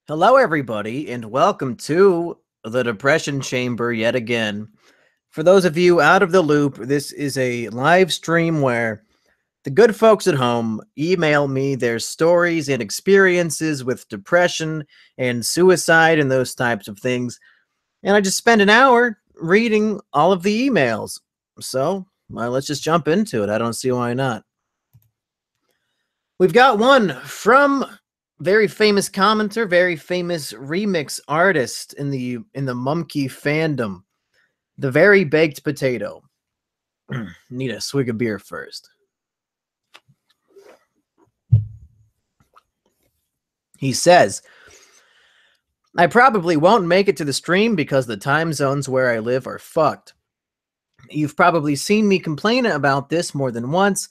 Hello, everybody, and welcome to the Depression Chamber yet again. For those of you out of the loop, this is a live stream where the good folks at home email me their stories and experiences with depression and suicide and those types of things. And I just spend an hour reading all of the emails. So, let's just jump into it. I don't see why not. We've got one from very famous commenter, very famous remix artist in the Mumkey fandom, the very baked potato. Need a swig of beer first. He says, I probably won't make it to the stream because the time zones where I live are fucked. You've probably seen me complain about this more than once.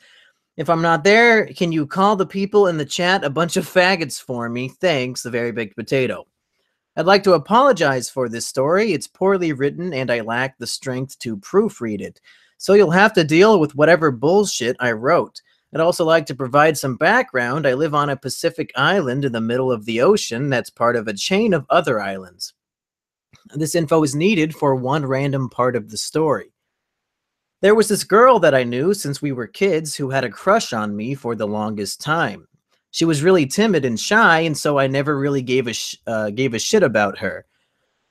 If I'm not there, can you call the people in the chat a bunch of faggots for me? Thanks, the very baked potato. I'd like to apologize for this story. It's poorly written and I lack the strength to proofread it. So you'll have to deal with whatever bullshit I wrote. I'd also like to provide some background. I live on a Pacific island in the middle of the ocean that's part of a chain of other islands. This info is needed for one random part of the story. There was this girl that I knew since we were kids who had a crush on me for the longest time. She was really timid and shy, and so I never really gave a shit about her.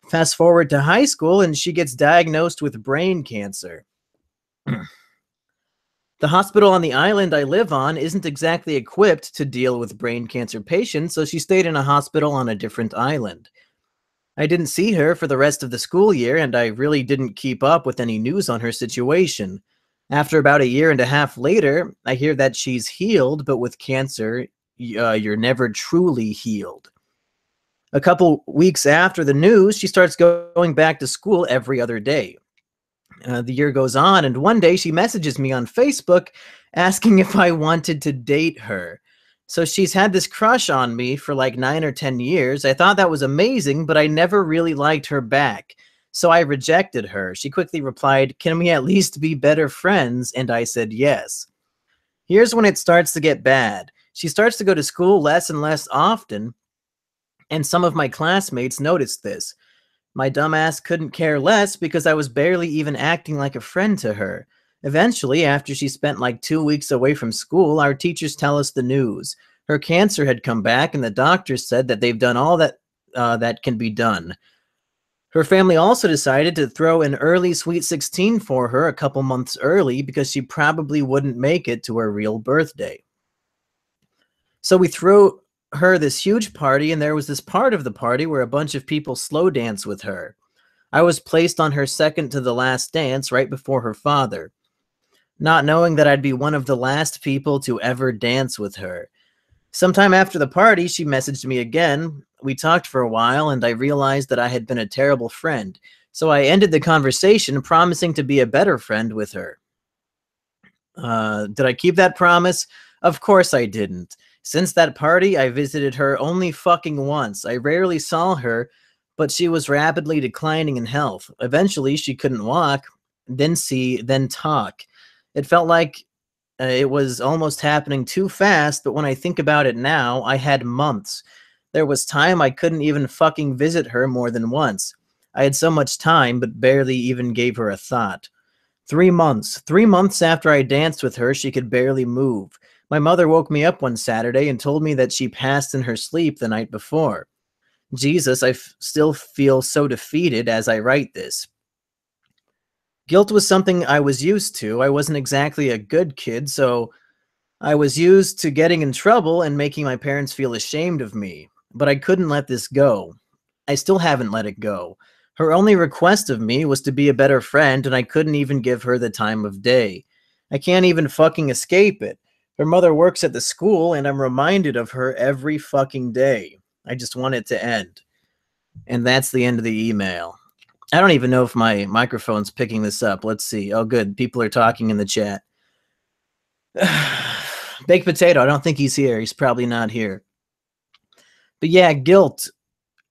Fast forward to high school, and she gets diagnosed with brain cancer. The hospital on the island I live on isn't exactly equipped to deal with brain cancer patients, so she stayed in a hospital on a different island. I didn't see her for the rest of the school year, and I really didn't keep up with any news on her situation. After about a year and a half later, I hear that she's healed, but with cancer, you're never truly healed. A couple weeks after the news, she starts going back to school every other day. The year goes on, and one day she messages me on Facebook asking if I wanted to date her. So she's had this crush on me for like 9 or 10 years. I thought that was amazing, but I never really liked her back. So I rejected her. She quickly replied, "Can we at least be better friends?" And I said yes. Here's when it starts to get bad. She starts to go to school less and less often, and some of my classmates noticed this. My dumbass couldn't care less because I was barely even acting like a friend to her. Eventually, after she spent like 2 weeks away from school, our teachers tell us the news. Her cancer had come back, and the doctors said that they've done all that can be done. Her family also decided to throw an early Sweet 16 for her a couple months early because she probably wouldn't make it to her real birthday. So we threw her this huge party, and there was this part of the party where a bunch of people slow dance with her. I was placed on her second to the last dance right before her father, not knowing that I'd be one of the last people to ever dance with her. Sometime after the party, she messaged me again. We talked for a while, and I realized that I had been a terrible friend. So I ended the conversation, promising to be a better friend with her. Did I keep that promise? Of course I didn't. Since that party, I visited her only fucking once. I rarely saw her, but she was rapidly declining in health. Eventually, she couldn't walk, then see, then talk. It felt like it was almost happening too fast, but when I think about it now, I had months. There was time I couldn't even fucking visit her more than once. I had so much time, but barely even gave her a thought. 3 months. 3 months after I danced with her, she could barely move. My mother woke me up one Saturday and told me that she passed in her sleep the night before. Jesus, I still feel so defeated as I write this. Guilt was something I was used to. I wasn't exactly a good kid, so I was used to getting in trouble and making my parents feel ashamed of me. But I couldn't let this go. I still haven't let it go. Her only request of me was to be a better friend, and I couldn't even give her the time of day. I can't even fucking escape it. Her mother works at the school, and I'm reminded of her every fucking day. I just want it to end. And that's the end of the email. I don't even know if my microphone's picking this up. Let's see. Oh, good. People are talking in the chat. Baked Potato, I don't think he's here. He's probably not here. But yeah, guilt.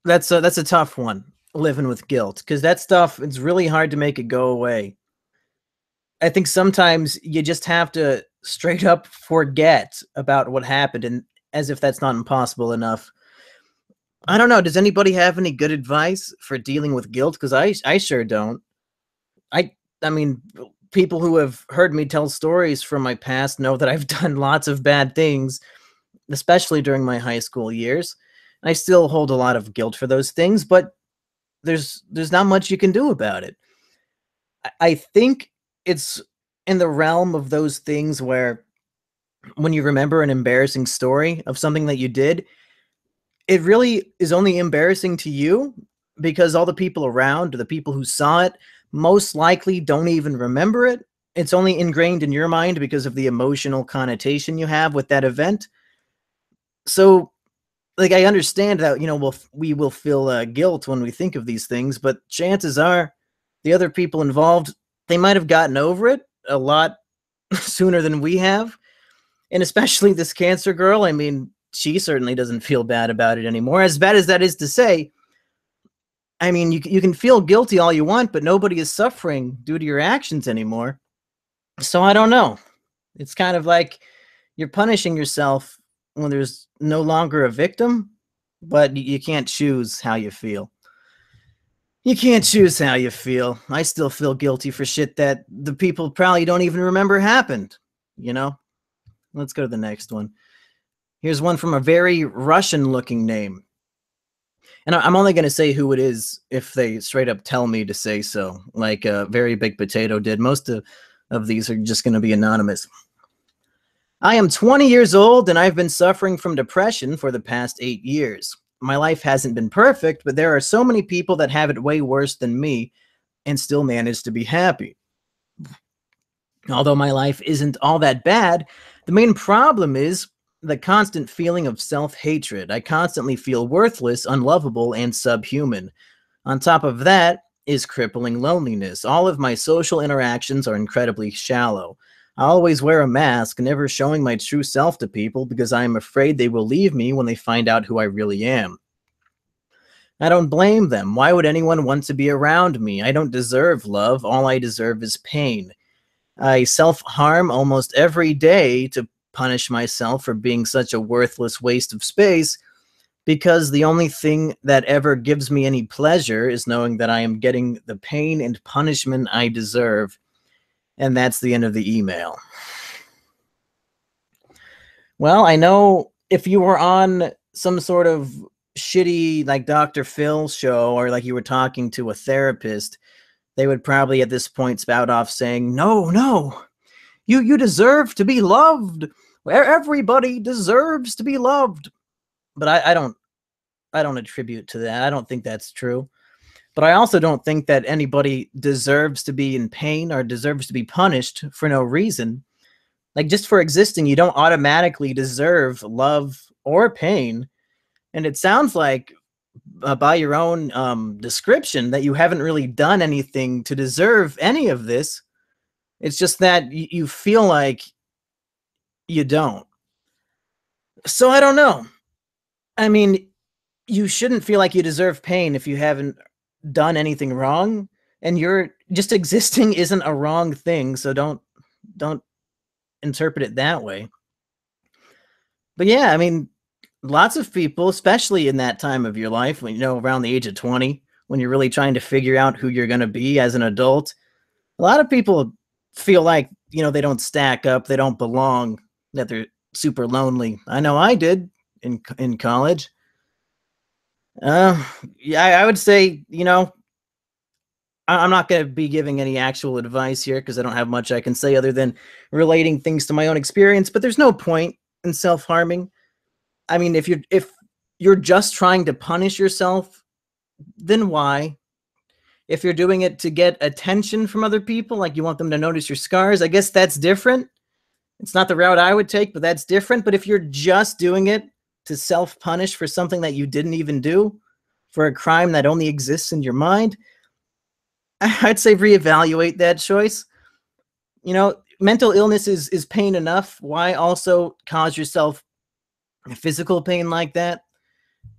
That's a tough one, living with guilt, because that stuff, it's really hard to make it go away. I think sometimes you just have to straight up forget about what happened, and as if that's not impossible enough. I don't know. Does anybody have any good advice for dealing with guilt? Because I sure don't. I I mean, people who have heard me tell stories from my past know that I've done lots of bad things, especially during my high school years. I still hold a lot of guilt for those things, but there's not much you can do about it. I think it's in the realm of those things where when you remember an embarrassing story of something that you did, it really is only embarrassing to you because all the people around, or the people who saw it, most likely don't even remember it. It's only ingrained in your mind because of the emotional connotation you have with that event. So, like, I understand that, we will feel guilt when we think of these things, but chances are the other people involved, they might have gotten over it a lot sooner than we have. And especially this cancer girl, I mean, she certainly doesn't feel bad about it anymore. As bad as that is to say, I mean, you can feel guilty all you want, but nobody is suffering due to your actions anymore. So I don't know. It's kind of like you're punishing yourself when there's no longer a victim, but you can't choose how you feel. You can't choose how you feel. I still feel guilty for shit that the people probably don't even remember happened, you know? Let's go to the next one. Here's one from a very Russian looking name. And I'm only going to say who it is if they straight up tell me to say so, like a Very Big Potato did. Most of these are just going to be anonymous. I am 20 years old and I've been suffering from depression for the past 8 years. My life hasn't been perfect, but there are so many people that have it way worse than me and still manage to be happy. Although my life isn't all that bad, the main problem is the constant feeling of self-hatred. I constantly feel worthless, unlovable, and subhuman. On top of that is crippling loneliness. All of my social interactions are incredibly shallow. I always wear a mask, never showing my true self to people because I am afraid they will leave me when they find out who I really am. I don't blame them. Why would anyone want to be around me? I don't deserve love. All I deserve is pain. I self-harm almost every day to punish myself for being such a worthless waste of space because the only thing that ever gives me any pleasure is knowing that I am getting the pain and punishment I deserve. And that's the end of the email. Well, I know if you were on some sort of shitty, like Dr. Phil show, or like you were talking to a therapist, they would probably at this point spout off saying, no, no, you deserve to be loved. Everybody deserves to be loved. But I don't attribute to that. I don't think that's true. But I also don't think that anybody deserves to be in pain or deserves to be punished for no reason. Like, just for existing, you don't automatically deserve love or pain. And it sounds like, by your own description, that you haven't really done anything to deserve any of this. It's just that you feel like you don't. So I don't know. I mean, you shouldn't feel like you deserve pain if you haven't done anything wrong, and you're just existing isn't a wrong thing, so don't interpret it that way. But yeah, I mean, lots of people, especially in that time of your life, when around the age of 20, when you're really trying to figure out who you're going to be as an adult, a lot of people feel like, they don't stack up, they don't belong, that they're super lonely. I know I did in college. Uh, yeah, I would say, I'm not going to be giving any actual advice here because I don't have much I can say other than relating things to my own experience. But there's no point in self-harming. I mean, if you're just trying to punish yourself, then why? If you're doing it to get attention from other people, like you want them to notice your scars, I guess that's different. It's not the route I would take, but that's different. But if you're just doing it to self-punish for something that you didn't even do, for a crime that only exists in your mind, I'd say reevaluate that choice. Mental illness is pain enough. Why also cause yourself physical pain like that?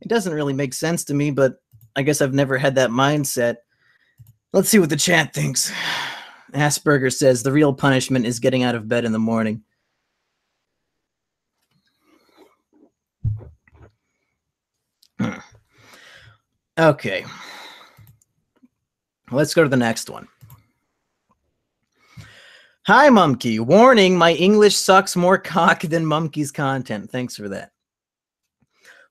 It doesn't really make sense to me, but I guess I've never had that mindset. Let's see what the chat thinks. Asperger says the real punishment is getting out of bed in the morning. Okay. Let's go to the next one. Hi, Mumkey. Warning, my English sucks more cock than Mumkey's content. Thanks for that.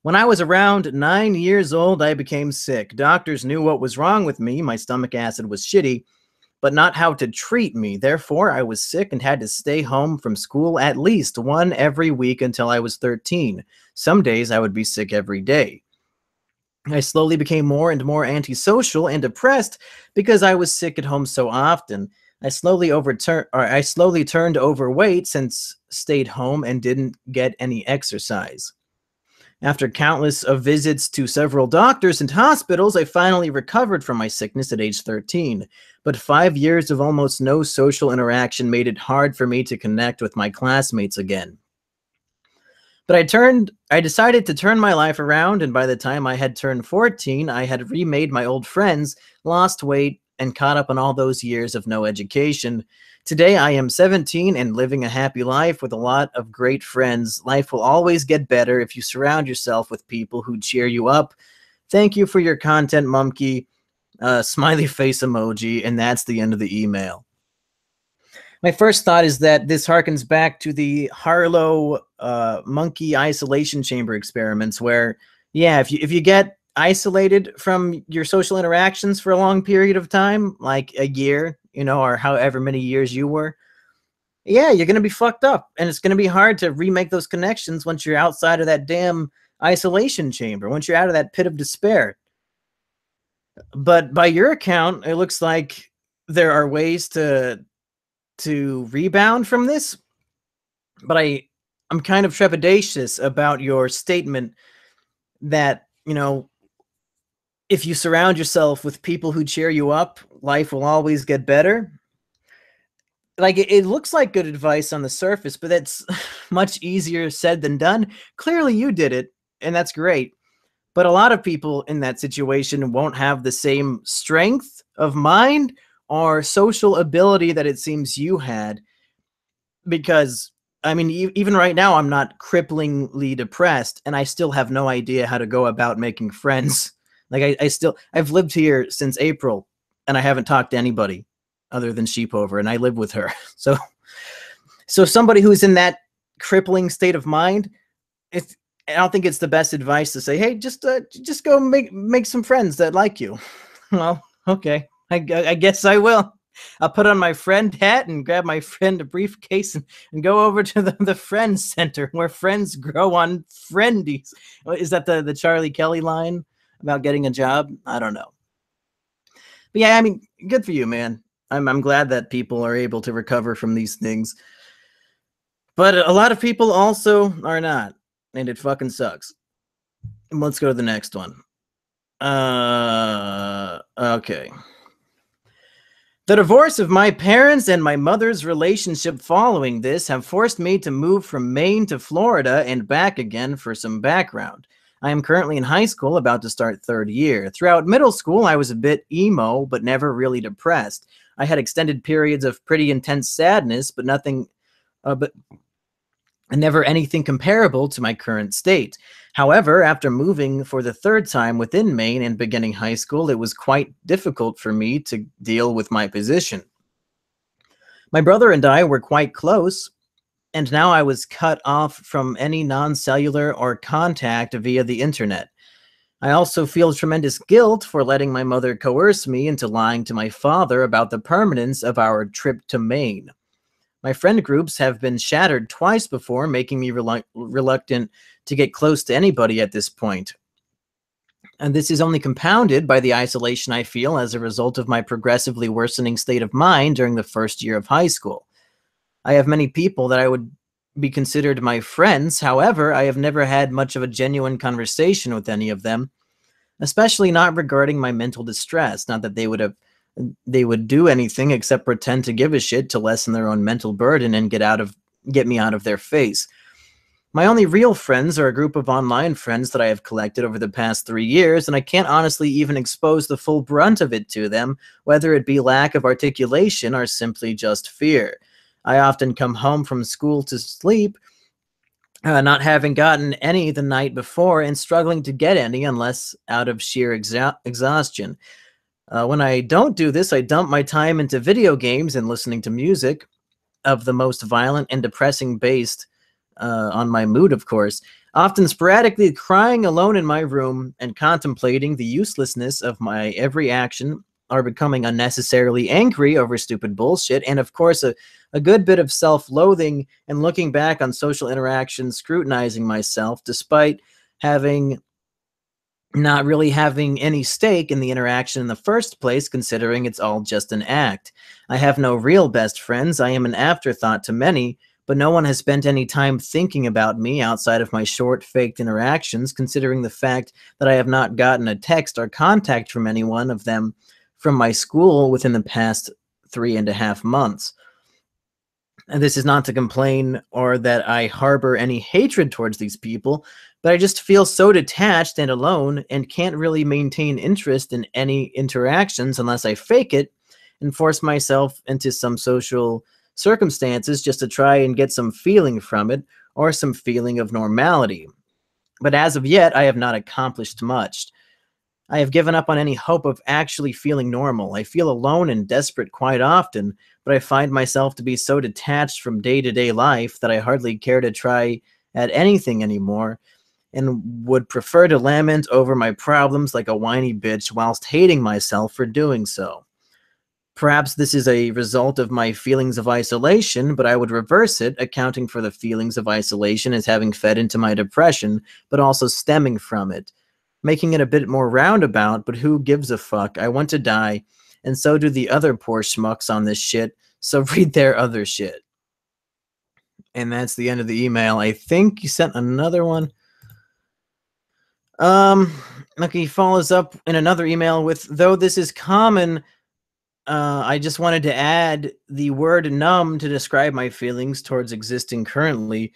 When I was around 9 years old, I became sick. Doctors knew what was wrong with me. My stomach acid was shitty, but not how to treat me. Therefore, I was sick and had to stay home from school at least one every week until I was 13. Some days I would be sick every day. I slowly became more and more antisocial and depressed because I was sick at home so often. I slowly turned overweight since stayed home and didn't get any exercise. After countless of visits to several doctors and hospitals, I finally recovered from my sickness at age 13. But 5 years of almost no social interaction made it hard for me to connect with my classmates again. But I decided to turn my life around, and by the time I had turned 14, I had remade my old friends, lost weight, and caught up on all those years of no education. Today, I am 17 and living a happy life with a lot of great friends. Life will always get better if you surround yourself with people who cheer you up. Thank you for your content, Mumkey. Smiley face emoji, and that's the end of the email. My first thought is that this harkens back to the Harlow monkey isolation chamber experiments, where, yeah, if you get isolated from your social interactions for a long period of time, like a year, or however many years you were, yeah, you're gonna be fucked up, and it's gonna be hard to remake those connections once you're outside of that damn isolation chamber, once you're out of that pit of despair. But by your account, it looks like there are ways to rebound from this, but I'm kind of trepidatious about your statement that, if you surround yourself with people who cheer you up, life will always get better. Like, it looks like good advice on the surface, but that's much easier said than done. Clearly you did it, and that's great. But a lot of people in that situation won't have the same strength of mind or social ability that it seems you had, because I mean, even right now, I'm not cripplingly depressed, and I still have no idea how to go about making friends. Like, I've lived here since April, and I haven't talked to anybody other than Sheepover, and I live with her. So somebody who's in that crippling state of mind, I don't think it's the best advice to say, hey, just go make some friends that like you. Well, okay, I guess I will. I'll put on my friend hat and grab my friend a briefcase and go over to the Friends Center where friends grow on friendies. Is that the Charlie Kelly line about getting a job? I don't know. But yeah, I mean, good for you, man. I'm glad that people are able to recover from these things. But a lot of people also are not, and it fucking sucks. Let's go to the next one. Okay. The divorce of my parents and my mother's relationship following this have forced me to move from Maine to Florida and back again. For some background, I am currently in high school, about to start third year. Throughout middle school, I was a bit emo, but never really depressed. I had extended periods of pretty intense sadness, but never anything comparable to my current state. However, after moving for the third time within Maine and beginning high school, it was quite difficult for me to deal with my position. My brother and I were quite close, and now I was cut off from any non-cellular or contact via the internet. I also feel tremendous guilt for letting my mother coerce me into lying to my father about the permanence of our trip to Maine. My friend groups have been shattered twice before, making me reluctant to get close to anybody at this point. And this is only compounded by the isolation I feel as a result of my progressively worsening state of mind during the first year of high school. I have many people that I would be considered my friends. However, I have never had much of a genuine conversation with any of them, especially not regarding my mental distress. Not that they would do anything except pretend to give a shit to lessen their own mental burden and get me out of their face. My only real friends are a group of online friends that I have collected over the past 3 years, and I can't honestly even expose the full brunt of it to them, whether it be lack of articulation or simply just fear. I often come home from school to sleep not having gotten any the night before and struggling to get any unless out of sheer exhaustion. When I don't do this, I dump my time into video games and listening to music of the most violent and depressing based on my mood, of course, often sporadically crying alone in my room and contemplating the uselessness of my every action, or becoming unnecessarily angry over stupid bullshit, and of course, a good bit of self loathing and looking back on social interactions, scrutinizing myself despite having not really having any stake in the interaction in the first place, considering it's all just an act. I have no real best friends. I am an afterthought to many, but no one has spent any time thinking about me outside of my short, faked interactions, considering the fact that I have not gotten a text or contact from any one of them from my school within the past 3.5 months. And this is not to complain or that I harbor any hatred towards these people, but I just feel so detached and alone and can't really maintain interest in any interactions unless I fake it and force myself into some social circumstances just to try and get some feeling from it or some feeling of normality. But as of yet, I have not accomplished much. I have given up on any hope of actually feeling normal. I feel alone and desperate quite often, but I find myself to be so detached from day-to-day life that I hardly care to try at anything anymore, and would prefer to lament over my problems like a whiny bitch whilst hating myself for doing so. Perhaps this is a result of my feelings of isolation, but I would reverse it, accounting for the feelings of isolation as having fed into my depression, but also stemming from it. Making it a bit more roundabout, but who gives a fuck? I want to die, and so do the other poor schmucks on this shit, so read their other shit. And that's the end of the email. I think you sent another one. Okay, he follows up in another email with, though this is common, I just wanted to add the word numb to describe my feelings towards existing currently,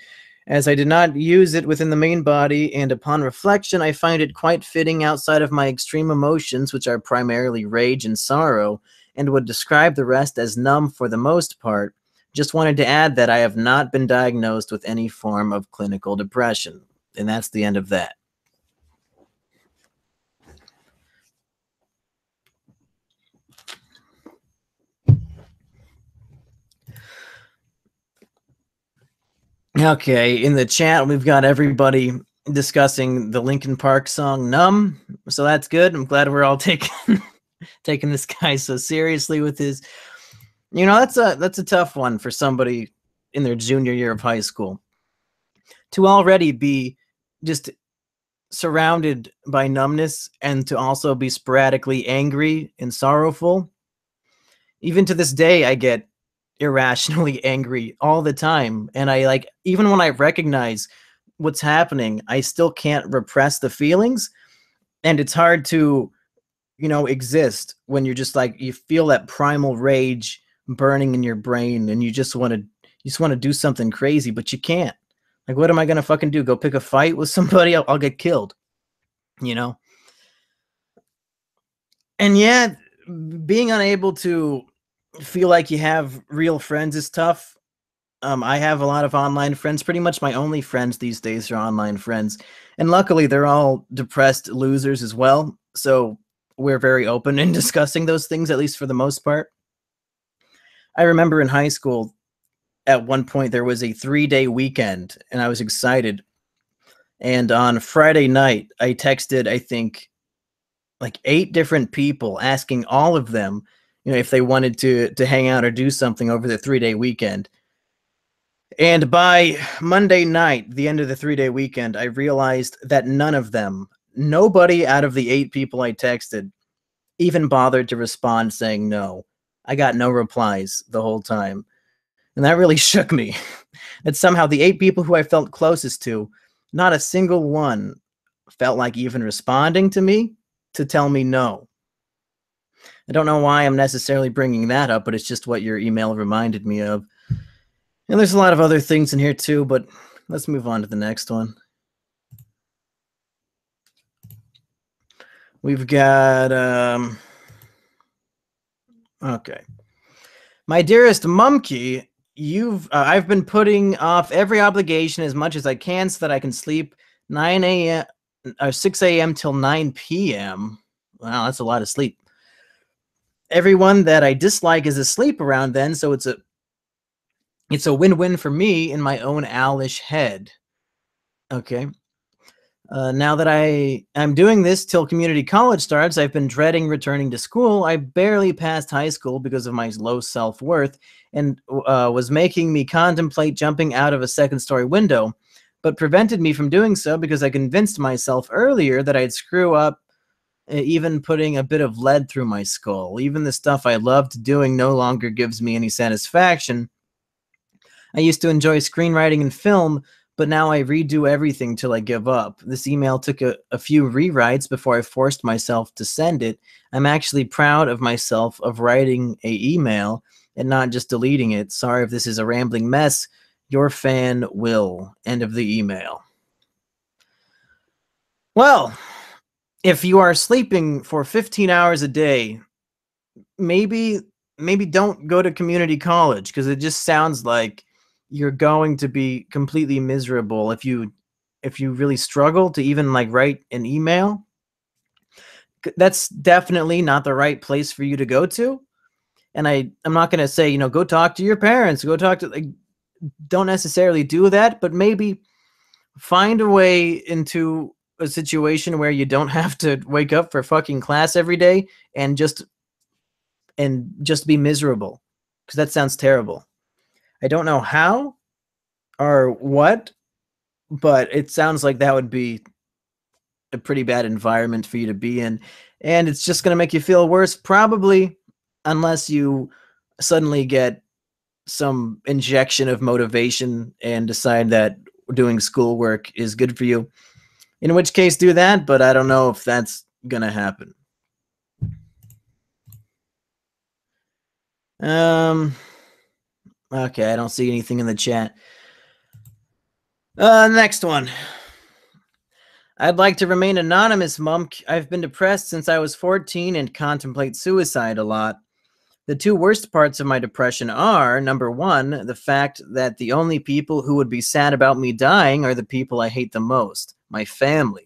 as I did not use it within the main body, and upon reflection, I find it quite fitting outside of my extreme emotions, which are primarily rage and sorrow, and would describe the rest as numb for the most part. Just wanted to add that I have not been diagnosed with any form of clinical depression. And that's the end of that. Okay, in the chat, we've got everybody discussing the Linkin Park song "Numb," so that's good. I'm glad we're all taking taking this guy so seriously with his. That's a tough one for somebody in their junior year of high school to already be just surrounded by numbness and to also be sporadically angry and sorrowful. Even to this day, I get irrationally angry all the time, and I like, even when I recognize what's happening, I still can't repress the feelings, and it's hard to exist when you're just like, you feel that primal rage burning in your brain, and you just want to do something crazy, but you can't. Like, what am I gonna fucking do? Go pick a fight with somebody? I'll get killed, you know. And yeah, being unable to feel like you have real friends is tough. I have a lot of online friends. Pretty much my only friends these days are online friends. And luckily, they're all depressed losers as well. So we're very open in discussing those things, at least for the most part. I remember in high school, at one point, there was a 3-day weekend, and I was excited. And on Friday night, I texted, I think, like 8 different people, asking all of them, if they wanted to hang out or do something over the 3-day weekend. And by Monday night, the end of the 3-day weekend, I realized that none of them, nobody out of the 8 people I texted, even bothered to respond saying no. I got no replies the whole time. And that really shook me. That somehow the 8 people who I felt closest to, not a single one felt like even responding to me to tell me no. I don't know why I'm necessarily bringing that up, but it's just what your email reminded me of. And there's a lot of other things in here too, but let's move on to the next one. We've got, okay. My dearest Mumkey, I've been putting off every obligation as much as I can so that I can sleep 9 a.m. or 6 a.m. till 9 p.m. Wow, that's a lot of sleep. Everyone that I dislike is asleep around then, so it's a win-win for me in my own owlish head. Okay. Now that I'm doing this till community college starts, I've been dreading returning to school. I barely passed high school because of my low self-worth and was making me contemplate jumping out of a second-story window, but prevented me from doing so because I convinced myself earlier that I'd screw up, even putting a bit of lead through my skull. Even the stuff I loved doing no longer gives me any satisfaction. I used to enjoy screenwriting and film, but now I redo everything till I give up. This email took a few rewrites before I forced myself to send it. I'm actually proud of myself of writing a email and not just deleting it. Sorry if this is a rambling mess. Your fan, Will. End of the email. Well, if you are sleeping for 15 hours a day, maybe don't go to community college, because it just sounds like you're going to be completely miserable if you really struggle to even like write an email. That's definitely not the right place for you to go to. And I'm not going to say, go talk to your parents, go talk to, like, don't necessarily do that, but maybe find a way into a situation where you don't have to wake up for fucking class every day and just be miserable, because that sounds terrible. I don't know how or what, but it sounds like that would be a pretty bad environment for you to be in, and it's just going to make you feel worse, probably, unless you suddenly get some injection of motivation and decide that doing schoolwork is good for you, in which case do that, but I don't know if that's going to happen. Okay, I don't see anything in the chat. Next one. I'd like to remain anonymous, Mumk. I've been depressed since I was 14 and contemplate suicide a lot. The two worst parts of my depression are, number one, the fact that the only people who would be sad about me dying are the people I hate the most, my family.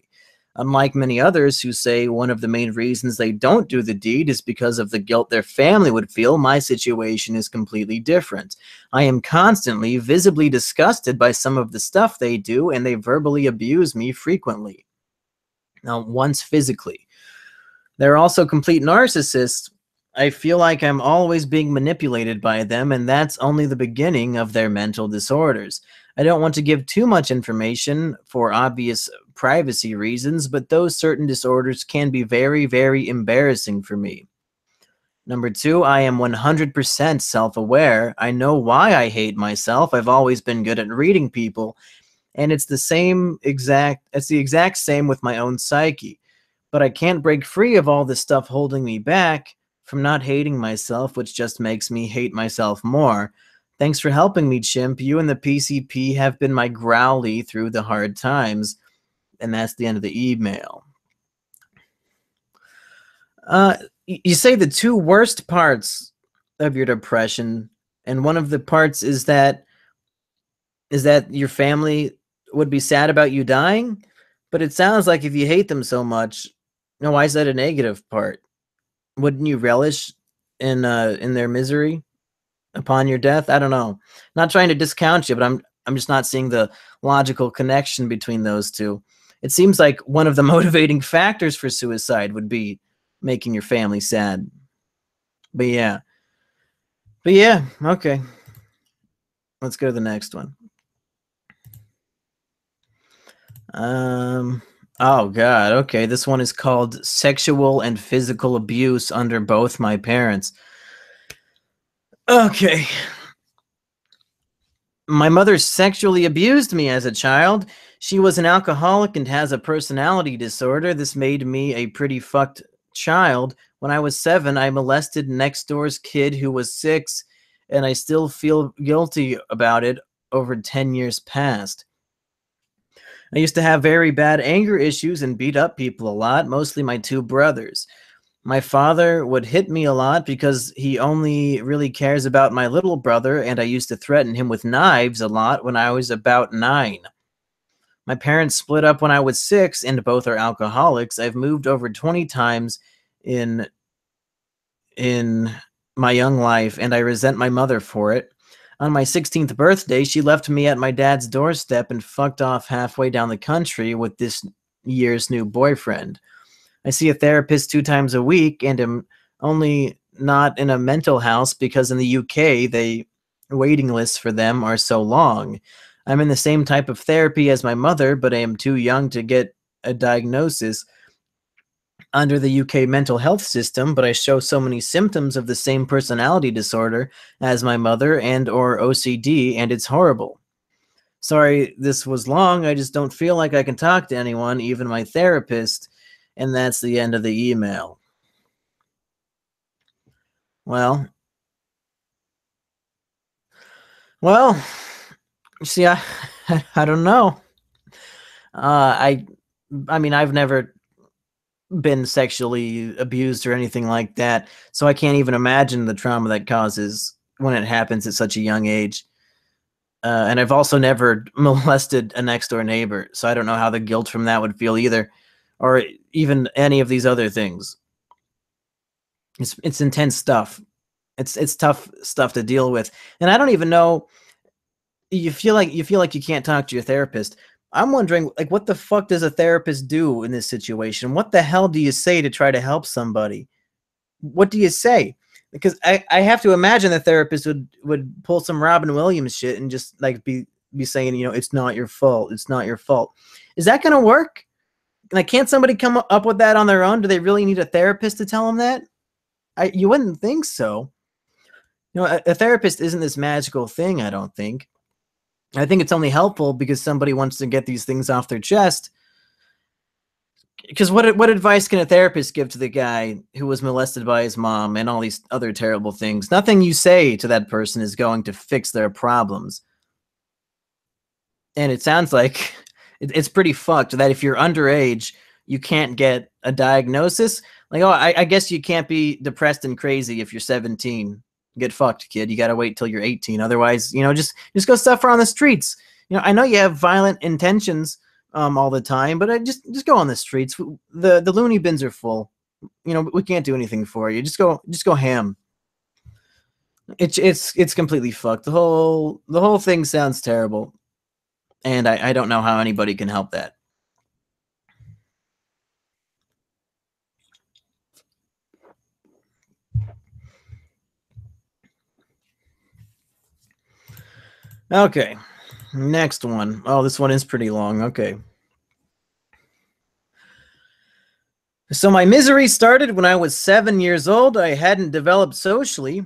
Unlike many others who say one of the main reasons they don't do the deed is because of the guilt their family would feel, my situation is completely different. I am constantly, visibly disgusted by some of the stuff they do, and they verbally abuse me frequently. Now, once physically. They're also complete narcissists. I feel like I'm always being manipulated by them, and that's only the beginning of their mental disorders. I don't want to give too much information for obvious privacy reasons, but those certain disorders can be very, very embarrassing for me. Number two, I am 100% self-aware. I know why I hate myself. I've always been good at reading people, and it's the exact same with my own psyche. But I can't break free of all this stuff holding me back from not hating myself, which just makes me hate myself more. Thanks for helping me, Chimp. You and the PCP have been my growly through the hard times. And that's the end of the email. You say the two worst parts of your depression, and one of the parts is that your family would be sad about you dying, but it sounds like if you hate them so much, why is that a negative part? Wouldn't you relish in their misery upon your death? I don't know. Not trying to discount you, but I'm just not seeing the logical connection between those two. It seems like one of the motivating factors for suicide would be making your family sad. But yeah, okay. Let's go to the next one. Oh God, okay. This one is called Sexual and Physical Abuse Under Both My Parents. Okay. My mother sexually abused me as a child. She was an alcoholic and has a personality disorder. This made me a pretty fucked child. When I was 7, I molested next door's kid who was 6, and I still feel guilty about it over 10 years past. I used to have very bad anger issues and beat up people a lot, mostly my 2 brothers. My father would hit me a lot because he only really cares about my little brother, and I used to threaten him with knives a lot when I was about 9. My parents split up when I was 6, and both are alcoholics. I've moved over 20 times in in my young life, and I resent my mother for it. On my 16th birthday, she left me at my dad's doorstep and fucked off halfway down the country with this year's new boyfriend. I see a therapist 2 times a week and am only not in a mental house because in the UK, the waiting lists for them are so long. I'm in the same type of therapy as my mother, but I am too young to get a diagnosis under the UK mental health system, but I show so many symptoms of the same personality disorder as my mother and or OCD, and it's horrible. Sorry this was long. I just don't feel like I can talk to anyone, even my therapist. And that's the end of the email. Well, well, see, I don't know. I mean, I've never been sexually abused or anything like that, so I can't even imagine the trauma that causes when it happens at such a young age. And I've also never molested a next door neighbor, so I don't know how the guilt from that would feel either, or even any of these other things. It's intense stuff. It's tough stuff to deal with, and I don't even know. You feel like you can't talk to your therapist. I'm wondering, like, what the fuck does a therapist do in this situation? What the hell do you say to try to help somebody? What do you say? Because I have to imagine the therapist would pull some Robin Williams shit and just like be saying, you know, it's not your fault. It's not your fault. Is that going to work? Like, can't somebody come up with that on their own? Do they really need a therapist to tell them that? You wouldn't think so. You know, a therapist isn't this magical thing, I don't think. I think it's only helpful because somebody wants to get these things off their chest. Because what advice can a therapist give to the guy who was molested by his mom and all these other terrible things? Nothing you say to that person is going to fix their problems. And it sounds like it's pretty fucked that if you're underage, you can't get a diagnosis. Like, oh, I guess you can't be depressed and crazy if you're 17. Get fucked, kid. You got to wait till you're 18. Otherwise, you know, just go suffer on the streets. You know, I know you have violent intentions all the time, but just go on the streets. The loony bins are full. You know, we can't do anything for you. Just go ham. It's completely fucked. The whole thing sounds terrible, and I don't know how anybody can help that. Okay, next one. Oh, this one is pretty long. Okay. So my misery started when I was 7 years old. I hadn't developed socially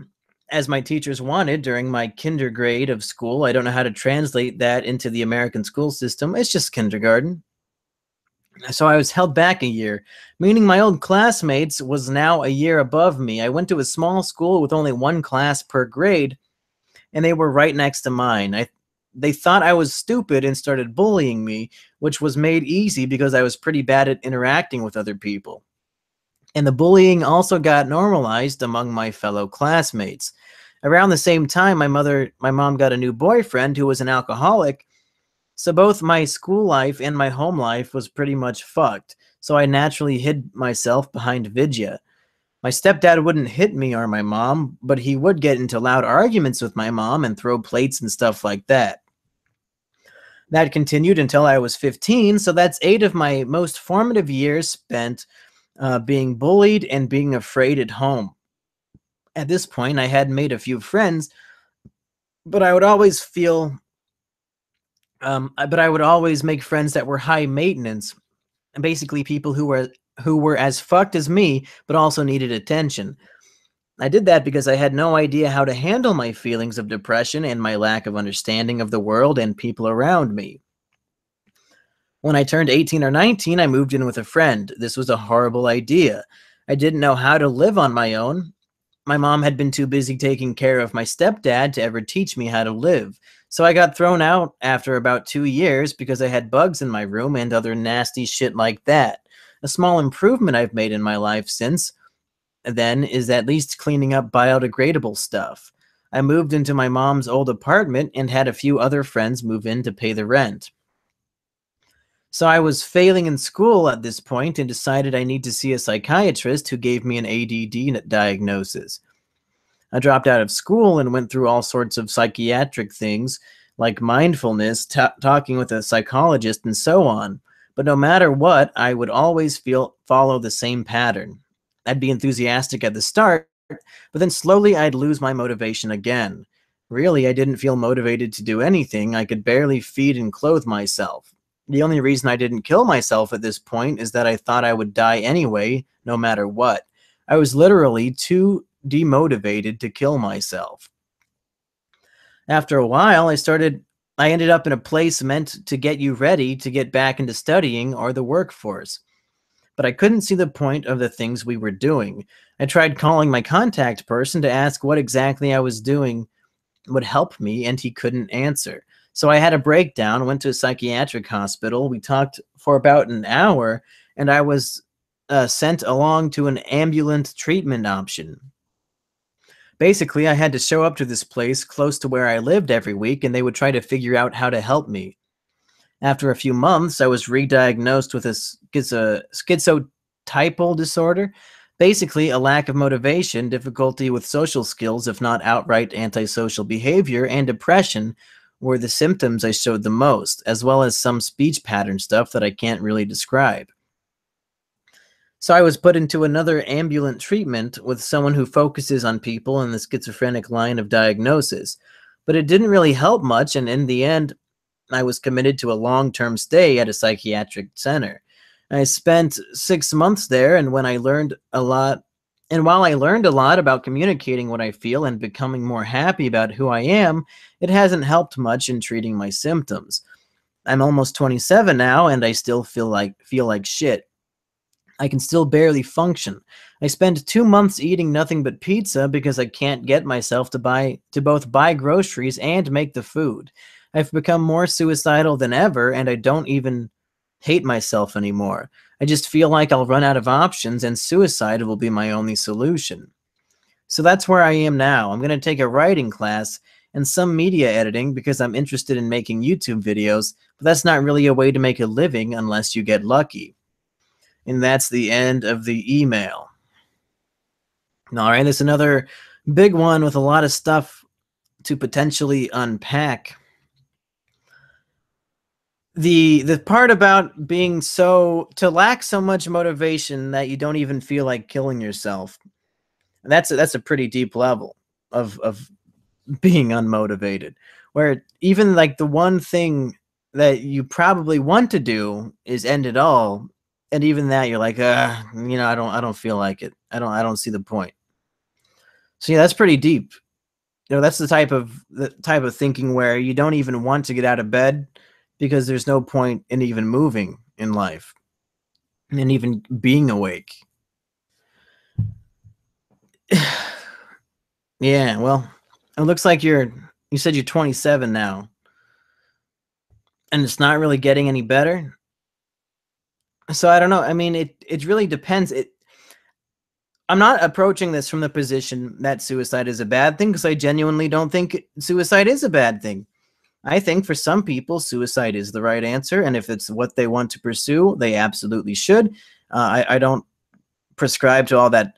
as my teachers wanted during my kindergarten of school. I don't know how to translate that into the American school system. It's just kindergarten. So I was held back a year, meaning my old classmates was now a year above me. I went to a small school with only one class per grade, and they were right next to mine. They thought I was stupid and started bullying me, which was made easy because I was pretty bad at interacting with other people. And the bullying also got normalized among my fellow classmates. Around the same time, my mom got a new boyfriend who was an alcoholic, so both my school life and my home life was pretty much fucked. So I naturally hid myself behind Vidya. My stepdad wouldn't hit me or my mom, but he would get into loud arguments with my mom and throw plates and stuff like that. That continued until I was 15, so that's 8 of my most formative years spent being bullied and being afraid at home. At this point, I had made a few friends, but I would always make friends that were high maintenance, and basically people who were as fucked as me, but also needed attention. I did that because I had no idea how to handle my feelings of depression and my lack of understanding of the world and people around me. When I turned 18 or 19, I moved in with a friend. This was a horrible idea. I didn't know how to live on my own. My mom had been too busy taking care of my stepdad to ever teach me how to live. So I got thrown out after about 2 years because I had bugs in my room and other nasty shit like that. A small improvement I've made in my life since. then is at least cleaning up biodegradable stuff. I moved into my mom's old apartment and had a few other friends move in to pay the rent. So I was failing in school at this point and decided I need to see a psychiatrist who gave me an ADD diagnosis. I dropped out of school and went through all sorts of psychiatric things like mindfulness, talking with a psychologist, and so on. But no matter what, I would always follow the same pattern. I'd be enthusiastic at the start, but then slowly I'd lose my motivation again. Really, I didn't feel motivated to do anything. I could barely feed and clothe myself. The only reason I didn't kill myself at this point is that I thought I would die anyway, no matter what. I was literally too demotivated to kill myself. After a while, I ended up in a place meant to get you ready to get back into studying or the workforce. But I couldn't see the point of the things we were doing. I tried calling my contact person to ask what exactly I was doing would help me, and he couldn't answer. So I had a breakdown, went to a psychiatric hospital. We talked for about an hour, and I was sent along to an ambulant treatment option. Basically, I had to show up to this place close to where I lived every week, and they would try to figure out how to help me. After a few months, I was re-diagnosed with a schizotypal disorder, basically a lack of motivation, difficulty with social skills, if not outright antisocial behavior, and depression were the symptoms I showed the most, as well as some speech pattern stuff that I can't really describe. So I was put into another ambulant treatment with someone who focuses on people in the schizophrenic line of diagnosis, but it didn't really help much, and in the end, I was committed to a long-term stay at a psychiatric center. I spent 6 months there, and while I learned a lot about communicating what I feel and becoming more happy about who I am, it hasn't helped much in treating my symptoms. I'm almost 27 now, and I still feel like shit. I can still barely function. I spend 2 months eating nothing but pizza because I can't get myself to both buy groceries and make the food. I've become more suicidal than ever, and I don't even hate myself anymore. I just feel like I'll run out of options and suicide will be my only solution. So that's where I am now. I'm going to take a writing class and some media editing because I'm interested in making YouTube videos, but that's not really a way to make a living unless you get lucky. And that's the end of the email. All right, there's another big one with a lot of stuff to potentially unpack. The part about being to lack so much motivation that you don't even feel like killing yourself. That's a pretty deep level of being unmotivated, where even like the one thing that you probably want to do is end it all, and even that you're like, I don't feel like it. I don't see the point. So yeah, that's pretty deep. That's the type of thinking where you don't even want to get out of bed because there's no point in even moving in life and even being awake. Yeah, well, it looks like you said you're 27 now, and it's not really getting any better. So I don't know. I mean, it really depends. I'm not approaching this from the position that suicide is a bad thing, because I genuinely don't think suicide is a bad thing. I think for some people, suicide is the right answer, and if it's what they want to pursue, they absolutely should. I don't prescribe to all that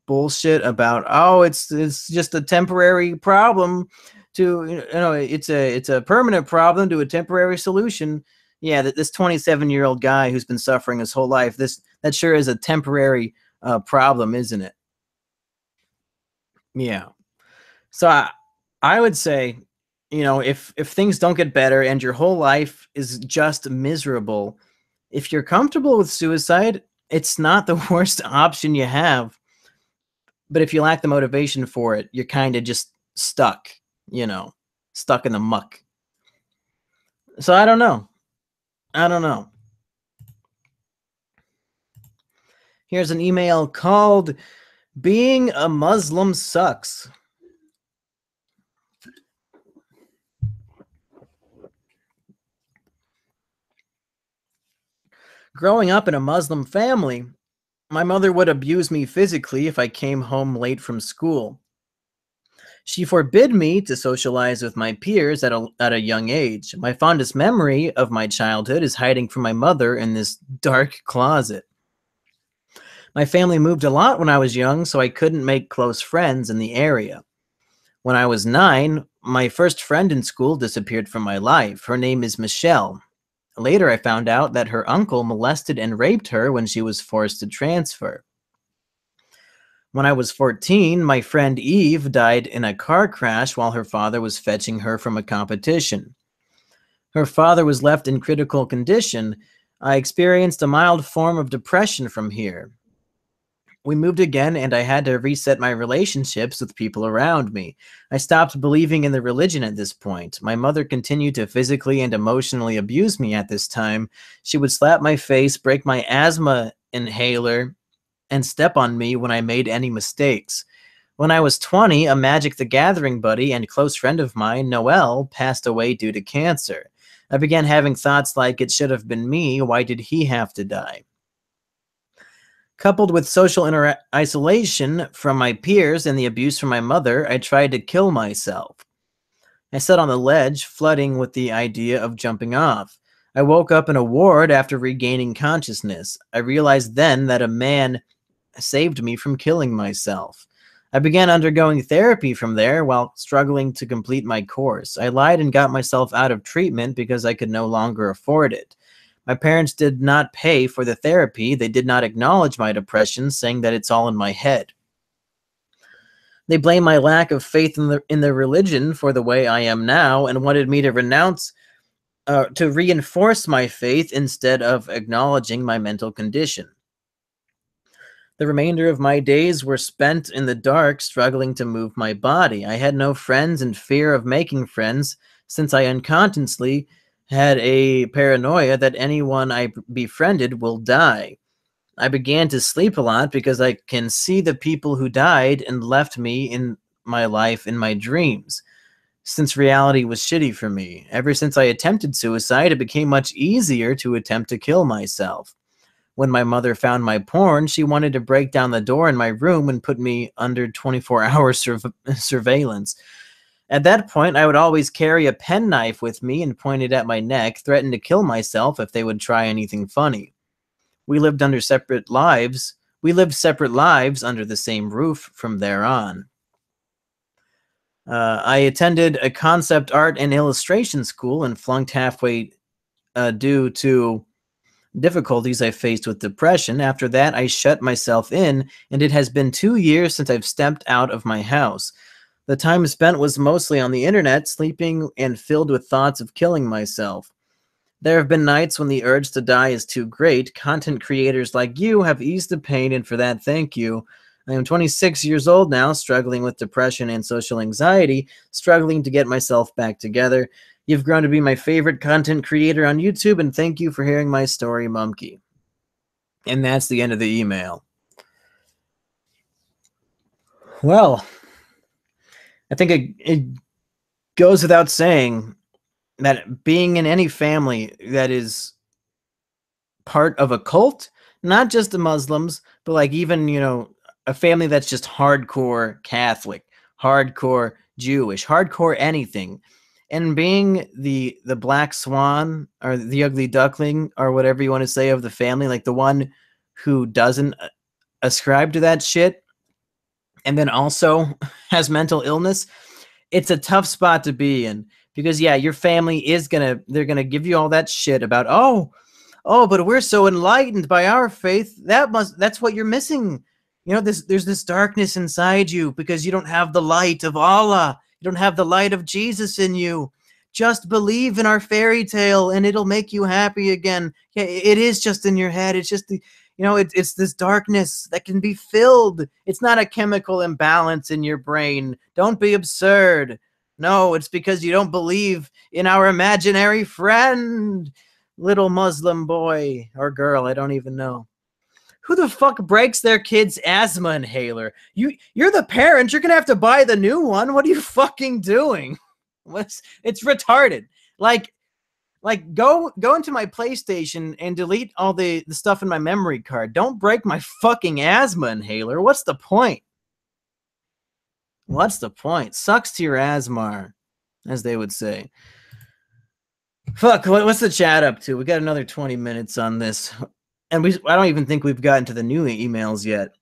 bullshit about, oh, it's just a temporary problem to it's a permanent problem to a temporary solution. Yeah, this 27-year-old guy who's been suffering his whole life, that sure is a temporary problem, isn't it? Yeah. So I would say, if things don't get better and your whole life is just miserable, if you're comfortable with suicide, it's not the worst option you have. But if you lack the motivation for it, you're kind of just stuck, stuck in the muck. So I don't know. I don't know. Here's an email called "Being a Muslim Sucks." Growing up in a Muslim family, My mother would abuse me physically if I came home late from school. She forbid me to socialize with my peers at a young age. My fondest memory of my childhood is hiding from my mother in this dark closet. My family moved a lot when I was young, so I couldn't make close friends in the area. When I was 9, my first friend in school disappeared from my life. Her name is Michelle. Later, I found out that her uncle molested and raped her when she was forced to transfer. When I was 14, my friend Eve died in a car crash while her father was fetching her from a competition. Her father was left in critical condition. I experienced a mild form of depression from here. We moved again, and I had to reset my relationships with people around me. I stopped believing in the religion at this point. My mother continued to physically and emotionally abuse me at this time. She would slap my face, break my asthma inhaler, and step on me when I made any mistakes. When I was 20, a Magic the Gathering buddy and close friend of mine, Noel, passed away due to cancer. I began having thoughts like, it should have been me, why did he have to die? Coupled with social isolation from my peers and the abuse from my mother, I tried to kill myself. I sat on the ledge, flooding with the idea of jumping off. I woke up in a ward after regaining consciousness. I realized then that a man saved me from killing myself. I began undergoing therapy from there while struggling to complete my course. I lied and got myself out of treatment because I could no longer afford it. My parents did not pay for the therapy. They did not acknowledge my depression, saying that it's all in my head. They blamed my lack of faith in the religion for the way I am now and wanted me to to reinforce my faith instead of acknowledging my mental condition. The remainder of my days were spent in the dark, struggling to move my body. I had no friends and fear of making friends, since I unconsciously had a paranoia that anyone I befriended will die. I began to sleep a lot because I can see the people who died and left me in my life in my dreams, since reality was shitty for me. Ever since I attempted suicide, it became much easier to attempt to kill myself. When my mother found my porn, she wanted to break down the door in my room and put me under 24-hour surveillance. At that point, I would always carry a penknife with me and point it at my neck, threaten to kill myself if they would try anything funny. We lived separate lives under the same roof from there on. I attended a concept art and illustration school and flunked halfway due to difficulties I faced with depression. After that, I shut myself in, and it has been 2 years since I've stepped out of my house. The time spent was mostly on the internet, sleeping and filled with thoughts of killing myself. There have been nights when the urge to die is too great. Content creators like you have eased the pain, and for that, thank you. I am 26 years old now, struggling with depression and social anxiety, struggling to get myself back together. You've grown to be my favorite content creator on YouTube, and thank you for hearing my story, Mumkey. And that's the end of the email. Well, I think it goes without saying that being in any family that is part of a cult, not just the Muslims, but like even, a family that's just hardcore Catholic, hardcore Jewish, hardcore anything, and being the black swan or the ugly duckling or whatever you want to say of the family, like the one who doesn't ascribe to that shit and then also has mental illness, it's a tough spot to be in because, yeah, your family they're going to give you all that shit about, but we're so enlightened by our faith. That's what you're missing. There's this darkness inside you because you don't have the light of Allah. You don't have the light of Jesus in you. Just believe in our fairy tale and it'll make you happy again. Yeah, it is just in your head. It's just it's this darkness that can be filled. It's not a chemical imbalance in your brain. Don't be absurd. No, it's because you don't believe in our imaginary friend, little Muslim boy or girl. I don't even know. Who the fuck breaks their kid's asthma inhaler? You're the parent. You're gonna have to buy the new one. What are you fucking doing? It's retarded. Like Like, go into my PlayStation and delete all the stuff in my memory card. Don't break my fucking asthma inhaler. What's the point? What's the point? Sucks to your asthma, as they would say. Fuck, what's the chat up to? We got another 20 minutes on this. And I don't even think we've gotten to the new emails yet.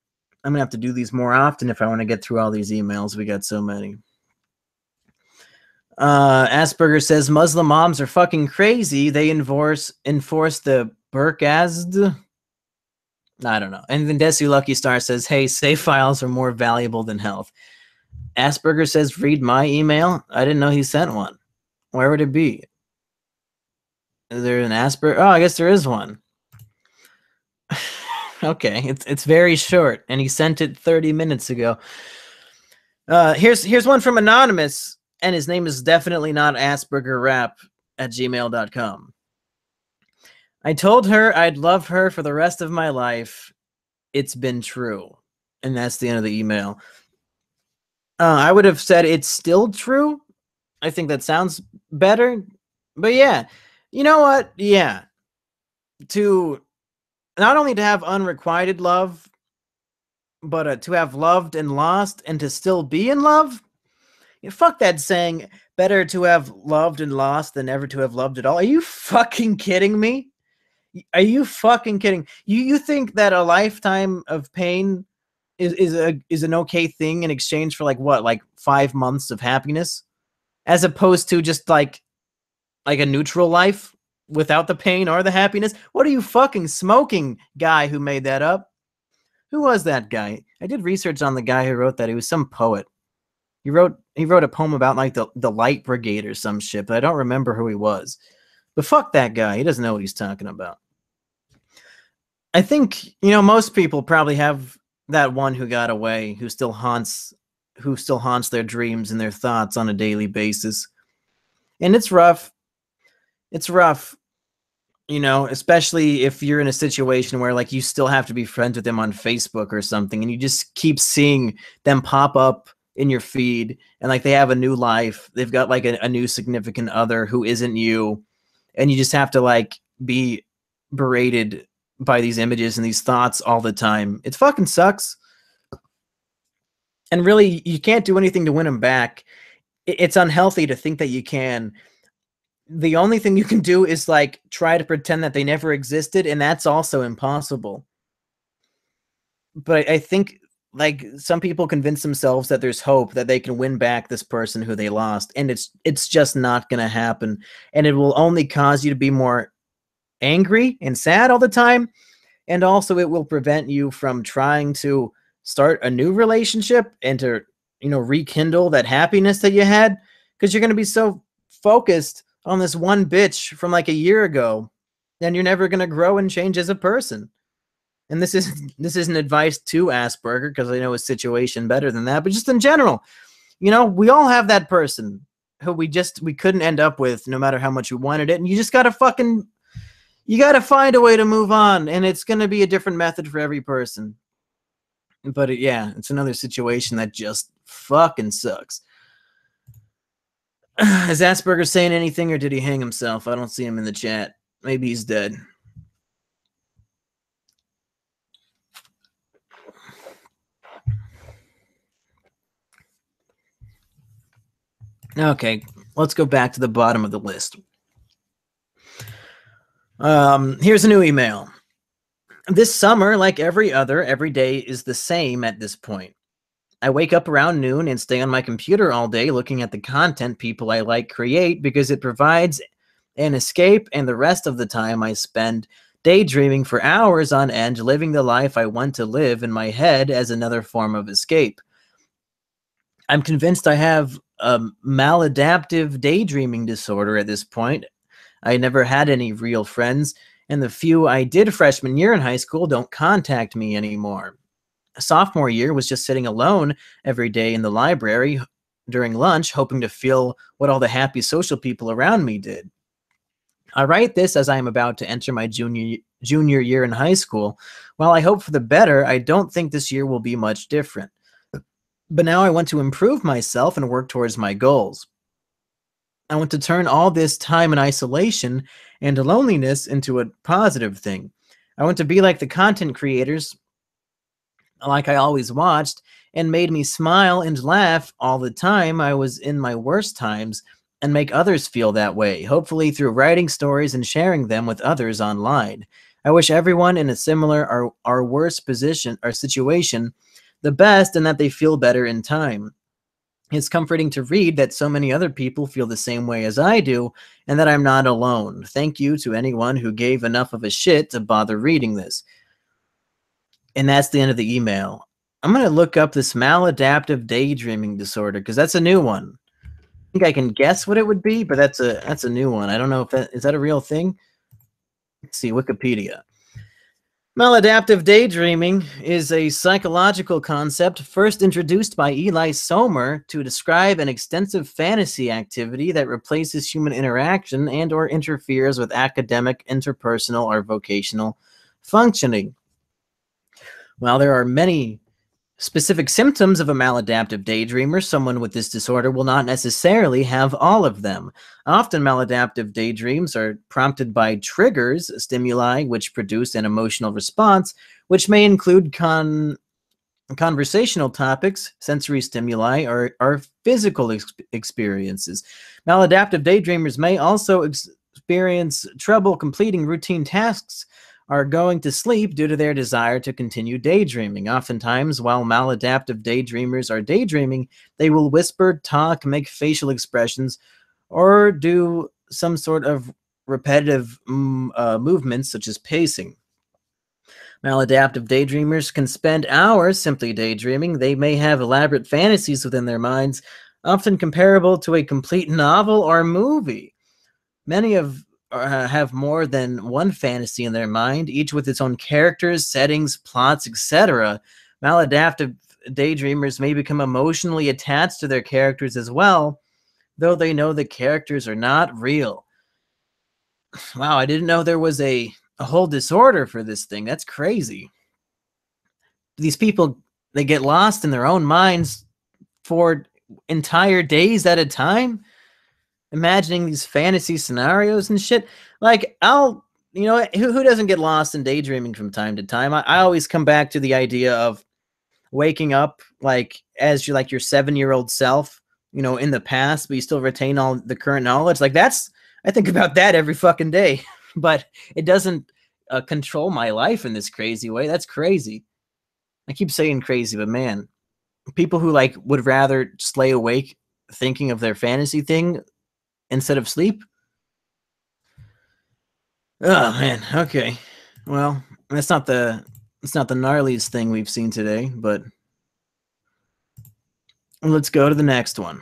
I'm gonna have to do these more often if I want to get through all these emails. We got so many. Asperger says Muslim moms are fucking crazy. They enforce the Burqazd. I don't know. And then Desu Lucky Star says, hey, save files are more valuable than health. Asperger says, read my email. I didn't know he sent one. Where would it be? Is there an Asperger? Oh, I guess there is one. Okay, it's very short, and he sent it 30 minutes ago. Here's one from Anonymous, and his name is definitely not aspergerrap@gmail.com. I told her I'd love her for the rest of my life. It's been true. And that's the end of the email. I would have said it's still true. I think that sounds better. But yeah, you know what? Yeah. To not only to have unrequited love, but to have loved and lost and to still be in love. Fuck that saying, better to have loved and lost than never to have loved at all. Are you fucking kidding me? Are you fucking kidding? You think that a lifetime of pain is an okay thing in exchange for like 5 months of happiness, as opposed to just like a neutral life without the pain or the happiness? What are you fucking smoking, guy who made that up? Who was that guy? I did research on the guy who wrote that. He was some poet. He wrote a poem about like the Light Brigade or some shit, but I don't remember who he was. But fuck that guy. He doesn't know what he's talking about. I think, most people probably have that one who got away, who still haunts their dreams and their thoughts on a daily basis. And it's rough. It's rough, especially if you're in a situation where like you still have to be friends with them on Facebook or something, and you just keep seeing them pop up in your feed, and like they have a new life. They've got like a new significant other who isn't you, and you just have to like be berated by these images and these thoughts all the time. It fucking sucks. And really, you can't do anything to win them back. It's unhealthy to think that you can. The only thing you can do is like try to pretend that they never existed, and that's also impossible. But I think like some people convince themselves that there's hope that they can win back this person who they lost, and it's just not going to happen. And it will only cause you to be more angry and sad all the time, and also it will prevent you from trying to start a new relationship and to rekindle that happiness that you had, because you're going to be so focused on this one bitch from like a year ago, then you're never going to grow and change as a person. And this isn't advice to Asperger, because I know his situation better than that, but just in general, we all have that person who we couldn't end up with no matter how much we wanted it, and you just got to you got to find a way to move on, and it's going to be a different method for every person. But it's another situation that just fucking sucks. Is Asperger saying anything, or did he hang himself? I don't see him in the chat. Maybe he's dead. Okay, let's go back to the bottom of the list. Here's a new email. This summer, like every day is the same at this point. I wake up around noon and stay on my computer all day looking at the content people I like create, because it provides an escape, and the rest of the time I spend daydreaming for hours on end, living the life I want to live in my head as another form of escape. I'm convinced I have a maladaptive daydreaming disorder at this point. I never had any real friends, and the few I did freshman year in high school don't contact me anymore. Sophomore year was just sitting alone every day in the library during lunch, hoping to feel what all the happy social people around me did. I write this as I am about to enter my junior year in high school. While I hope for the better, I don't think this year will be much different. But now I want to improve myself and work towards my goals. I want to turn all this time in isolation and loneliness into a positive thing. I want to be like the content creators like I always watched and made me smile and laugh all the time I was in my worst times and make others feel that way, hopefully through writing stories and sharing them with others online. I wish everyone in a similar or worse position or situation the best and that they feel better in time. It's comforting to read that so many other people feel the same way as I do and that I'm not alone. Thank you to anyone who gave enough of a shit to bother reading this. And that's the end of the email. I'm going to look up this maladaptive daydreaming disorder because that's a new one. I think I can guess what it would be, but that's a new one. I don't know if that is that a real thing? Let's see, Wikipedia. Maladaptive daydreaming is a psychological concept first introduced by Eli Sommer to describe an extensive fantasy activity that replaces human interaction and or interferes with academic, interpersonal, or vocational functioning. While there are many specific symptoms of a maladaptive daydreamer, someone with this disorder will not necessarily have all of them. Often maladaptive daydreams are prompted by triggers, stimuli, which produce an emotional response, which may include conversational topics, sensory stimuli, or physical experiences. Maladaptive daydreamers may also experience trouble completing routine tasks are going to sleep due to their desire to continue daydreaming. Oftentimes, while maladaptive daydreamers are daydreaming, they will whisper, talk, make facial expressions, or do some sort of repetitive movements such as pacing. Maladaptive daydreamers can spend hours simply daydreaming. They may have elaborate fantasies within their minds, often comparable to a complete novel or movie. Many have more than one fantasy in their mind, each with its own characters, settings, plots, etc. Maladaptive daydreamers may become emotionally attached to their characters as well, though they know the characters are not real. Wow, I didn't know there was a whole disorder for this thing. That's crazy. These people, they get lost in their own minds for entire days at a time, imagining these fantasy scenarios and shit. Like, who doesn't get lost in daydreaming from time to time? I always come back to the idea of waking up like as you like your 7-year-old self, in the past, but you still retain all the current knowledge. Like I think about that every fucking day, but it doesn't control my life in this crazy way. That's crazy. I keep saying crazy, but man, people who like would rather just lay awake thinking of their fantasy thing instead of sleep. Oh man, okay. Well, it's not the gnarliest thing we've seen today, but let's go to the next one.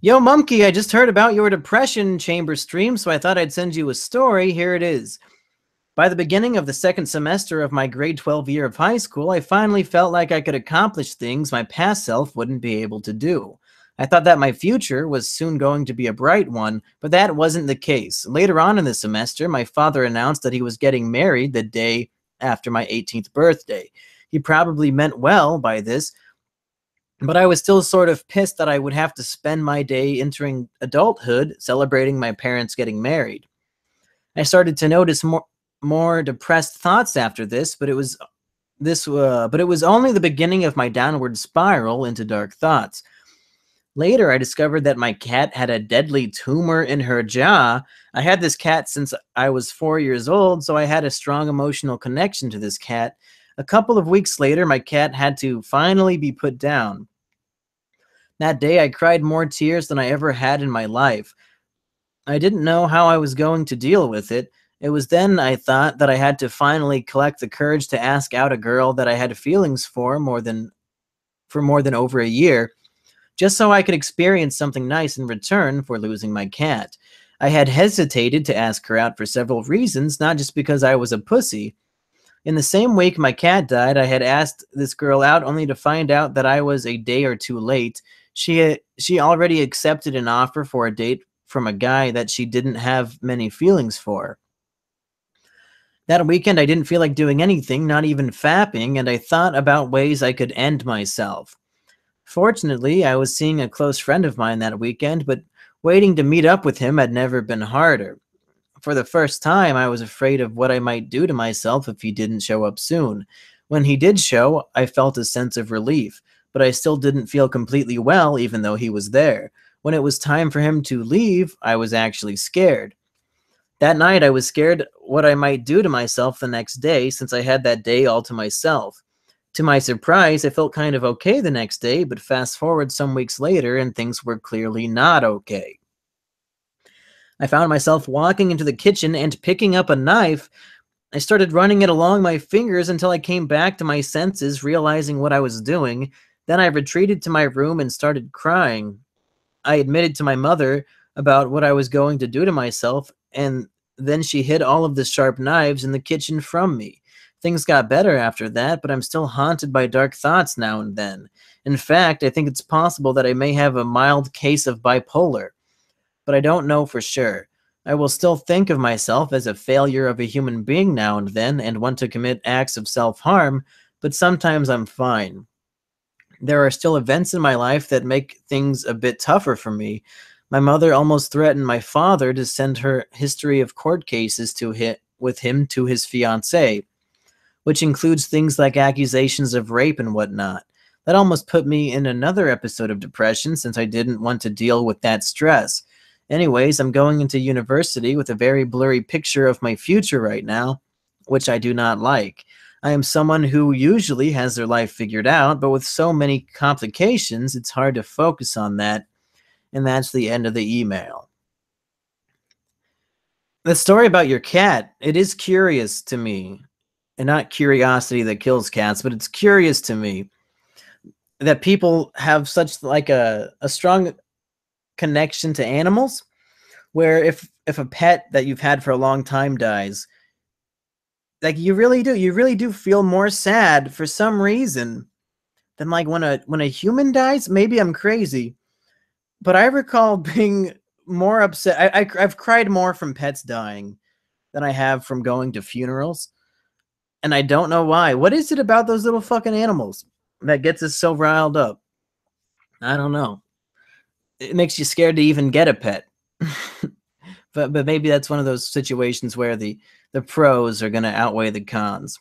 Yo, Mumkey, I just heard about your depression chamber stream, so I thought I'd send you a story. Here it is. By the beginning of the second semester of my grade 12 year of high school, I finally felt like I could accomplish things my past self wouldn't be able to do. I thought that my future was soon going to be a bright one, but that wasn't the case. Later on in the semester, my father announced that he was getting married the day after my 18th birthday. He probably meant well by this, but I was still sort of pissed that I would have to spend my day entering adulthood celebrating my parents getting married. I started to notice more depressed thoughts after this, but it was only the beginning of my downward spiral into dark thoughts. Later, I discovered that my cat had a deadly tumor in her jaw. I had this cat since I was 4 years old, so I had a strong emotional connection to this cat. A couple of weeks later, my cat had to finally be put down. That day, I cried more tears than I ever had in my life. I didn't know how I was going to deal with it. It was then I thought that I had to finally collect the courage to ask out a girl that I had feelings for more than over a year, just so I could experience something nice in return for losing my cat. I had hesitated to ask her out for several reasons, not just because I was a pussy. In the same week my cat died, I had asked this girl out only to find out that I was a day or two late. She already accepted an offer for a date from a guy that she didn't have many feelings for. That weekend, I didn't feel like doing anything, not even fapping, and I thought about ways I could end myself. Fortunately, I was seeing a close friend of mine that weekend, but waiting to meet up with him had never been harder. For the first time, I was afraid of what I might do to myself if he didn't show up soon. When he did show, I felt a sense of relief, but I still didn't feel completely well even though he was there. When it was time for him to leave, I was actually scared. That night, I was scared what I might do to myself the next day since I had that day all to myself. To my surprise, I felt kind of okay the next day, but fast forward some weeks later and things were clearly not okay. I found myself walking into the kitchen and picking up a knife. I started running it along my fingers until I came back to my senses, realizing what I was doing. Then I retreated to my room and started crying. I admitted to my mother about what I was going to do to myself, and then she hid all of the sharp knives in the kitchen from me. Things got better after that, but I'm still haunted by dark thoughts now and then. In fact, I think it's possible that I may have a mild case of bipolar, but I don't know for sure. I will still think of myself as a failure of a human being now and then and want to commit acts of self-harm, but sometimes I'm fine. There are still events in my life that make things a bit tougher for me. My mother almost threatened my father to send her history of court cases with him to his fiancée, which includes things like accusations of rape and whatnot. That almost put me in another episode of depression since I didn't want to deal with that stress. Anyways, I'm going into university with a very blurry picture of my future right now, which I do not like. I am someone who usually has their life figured out, but with so many complications, it's hard to focus on that. And that's the end of the email. The story about your cat, it is curious to me. And not curiosity that kills cats, but it's curious to me that people have such like a strong connection to animals, where if a pet that you've had for a long time dies, like you really do feel more sad for some reason than like when a human dies. Maybe I'm crazy, but I recall being more upset. I've cried more from pets dying than I have from going to funerals, and I don't know why. What is it about those little fucking animals that gets us so riled up? I don't know. It makes you scared to even get a pet. But maybe that's one of those situations where the pros are going to outweigh the cons.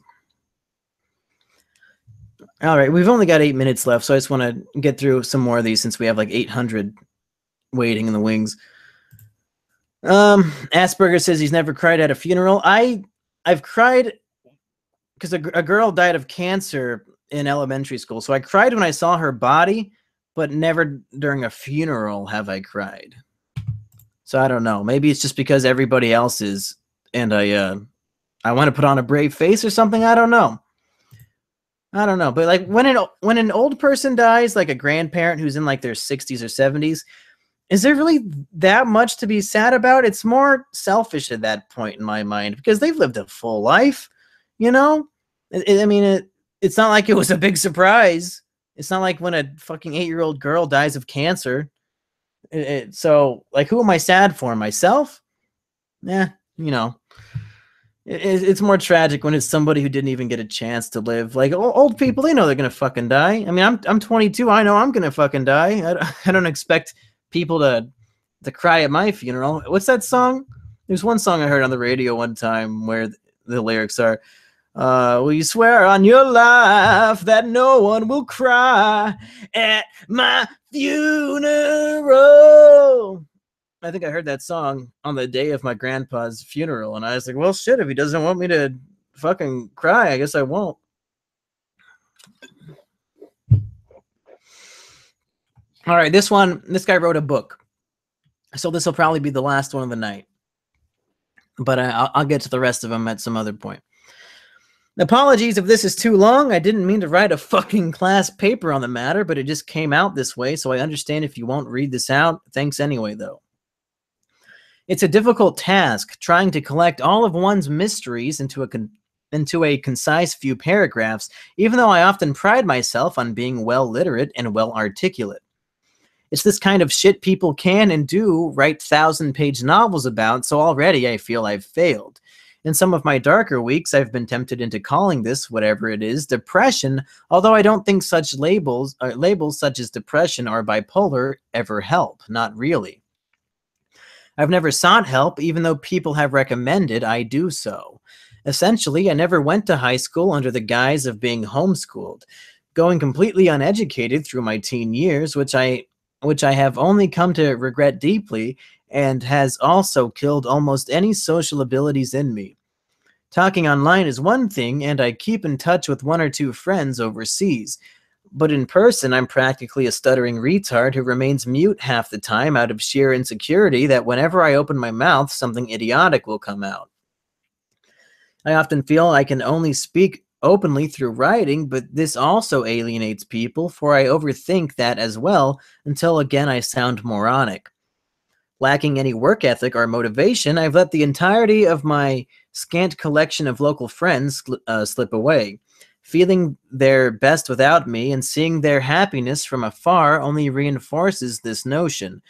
All right, we've only got 8 minutes left, so I just want to get through some more of these since we have like 800 waiting in the wings. Asperger says he's never cried at a funeral. I've cried because a girl died of cancer in elementary school, so I cried when I saw her body, but never during a funeral have I cried. So I don't know. Maybe it's just because everybody else is, and I want to put on a brave face or something. I don't know. But like when an old person dies, like a grandparent who's in like their 60s or 70s, is there really that much to be sad about? It's more selfish at that point in my mind because they've lived a full life, you know? I mean, it's not like it was a big surprise. It's not like when a fucking 8-year-old girl dies of cancer. So, like, who am I sad for? Myself? Yeah, you know. It's more tragic when it's somebody who didn't even get a chance to live. Like, old people, they know they're gonna fucking die. I mean, I'm 22. I know I'm gonna fucking die. I don't expect people to cry at my funeral. What's that song? There's one song I heard on the radio one time where the lyrics are, will you swear on your life that no one will cry at my funeral? I think I heard that song on the day of my grandpa's funeral, and I was like, well, shit, if he doesn't want me to fucking cry, I guess I won't. All right, this guy wrote a book, so this will probably be the last one of the night, but I'll get to the rest of them at some other point. Apologies if this is too long. I didn't mean to write a fucking class paper on the matter, but it just came out this way, so I understand if you won't read this out. Thanks anyway, though. It's a difficult task trying to collect all of one's mysteries into a concise few paragraphs, even though I often pride myself on being well literate and well articulate. It's this kind of shit people can and do write 1,000-page novels about, so already I feel I've failed. In some of my darker weeks, I've been tempted into calling this, whatever it is, depression, although I don't think such labels such as depression or bipolar ever help. Not really. I've never sought help, even though people have recommended I do so. Essentially, I never went to high school under the guise of being homeschooled, going completely uneducated through my teen years, which I have only come to regret deeply, and has also killed almost any social abilities in me. Talking online is one thing, and I keep in touch with one or two friends overseas. But in person, I'm practically a stuttering retard who remains mute half the time out of sheer insecurity that whenever I open my mouth, something idiotic will come out. I often feel I can only speak openly through writing, but this also alienates people, for I overthink that as well until again I sound moronic. Lacking any work ethic or motivation, I've let the entirety of my scant collection of local friends slip away. Feeling their best without me and seeing their happiness from afar only reinforces this notion.